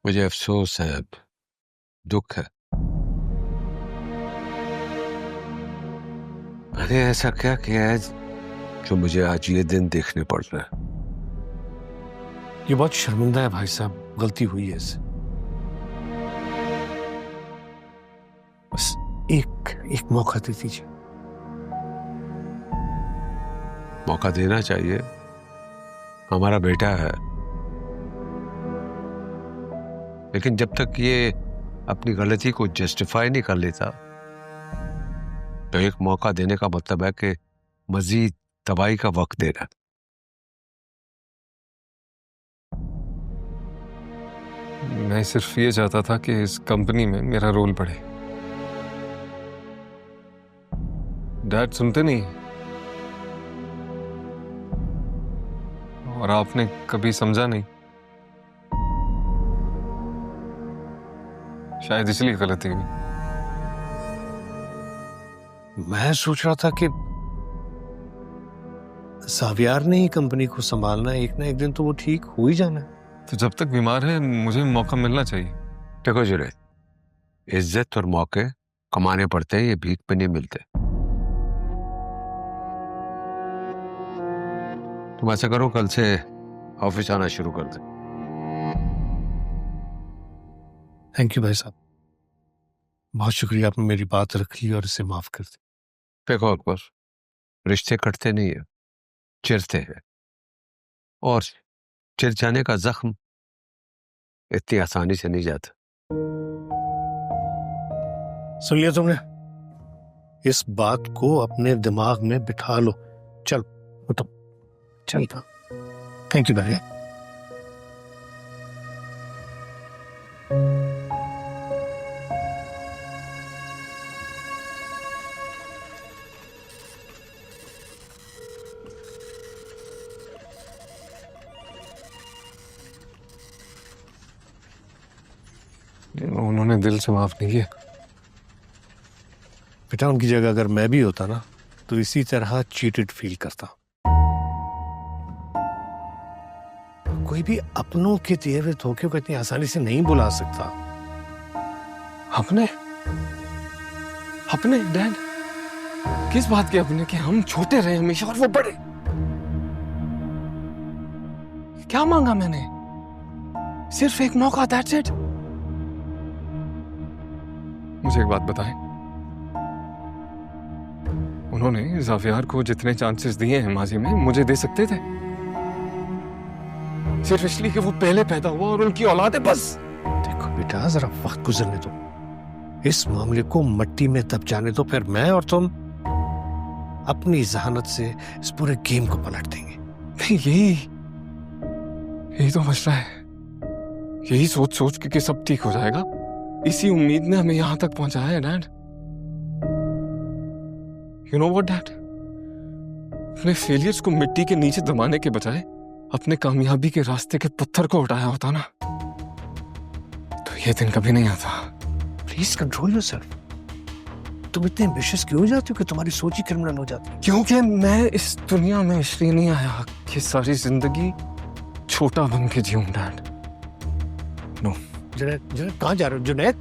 मुझे अफसोस है, अब दुख है। मैंने ऐसा क्या किया है जो मुझे आज ये दिन देखने पड़ रहा है? ये बहुत शर्मिंदा है भाई साहब, गलती हुई है इससे। बस एक मौका दे दीजिए। मौका देना चाहिए, हमारा बेटा है। लेकिन जब तक ये अपनी गलती को जस्टिफाई नहीं कर लेता, तो एक मौका देने का मतलब है कि मजीद तबाही का वक्त देना। मैं सिर्फ ये चाहता था कि इस कंपनी में मेरा रोल बढ़े। डैड सुनते नहीं, और आपने कभी समझा नहीं। शायद इसलिए गलती हुई। मैं सोच रहा था कि सावियार ने ही कंपनी को संभालना है, एक ना एक दिन तो वो ठीक हो ही जाना है। तो जब तक बीमार है मुझे मौका मिलना चाहिए। देखो जुनैद, इज्जत और मौके कमाने पड़ते हैं, ये भीख पे नहीं मिलते। तुम ऐसा करो, कल से ऑफिस आना शुरू कर दे। थैंक यू भाई साहब, बहुत शुक्रिया, आपने मेरी बात रख ली और इसे माफ कर दी। देखो अकबर, रिश्ते कटते नहीं है, चिरते हैं। और चिर जाने का जख्म इतनी आसानी से नहीं जाता। सुन लिया तुमने? इस बात को अपने दिमाग में बिठा लो। चल उठो, चल। थैंक यू भाई। उन्होंने दिल से माफ नहीं किया। बेटा, उनकी जगह अगर मैं भी होता ना, तो इसी तरह चीटेड फील करता। कोई भी अपनों के दिए हुए धोखे को इतनी आसानी से नहीं बुला सकता। अपने अपने डैड, किस बात के अपने? कि हम छोटे रहे हमेशा और वो बड़े। क्या मांगा मैंने? सिर्फ एक मौका, दैट्स इट। मुझे एक बात बताएं, उन्होंने ज़ाफियार को जितने चांसेस दिए हैं माजी में, मुझे दे सकते थे। सिर्फ इसलिए कि वो पहले पैदा हुआ और उनकी औलाद है, बस। देखो बेटा, जरा वक्त गुजरने दो, इस मामले को मट्टी में दब जाने दो, फिर मैं और तुम अपनी जहानत से इस पूरे गेम को पलट देंगे। यही तो मसला है। यही सोच सोच के कि सब ठीक हो जाएगा, इसी उम्मीद ने हमें यहां तक पहुंचाया है dad. You know what dad, अपने फेलियर्स को मिट्टी के नीचे दबाने के बजाय अपने कामयाबी के रास्ते के पत्थर को उठाया होता ना, तो ये दिन कभी नहीं आता। Please control yourself. तुम इतने एम्बिशियस क्यों हो जाते हो कि तुम्हारी सोच ही क्रिमिनल हो जाती है? क्योंकि मैं इस दुनिया में इसलिए नहीं आया कि सारी जिंदगी छोटा बन के जीऊं डैड। नो। जुनैद, कहाँ जा रहे हो जुनैद?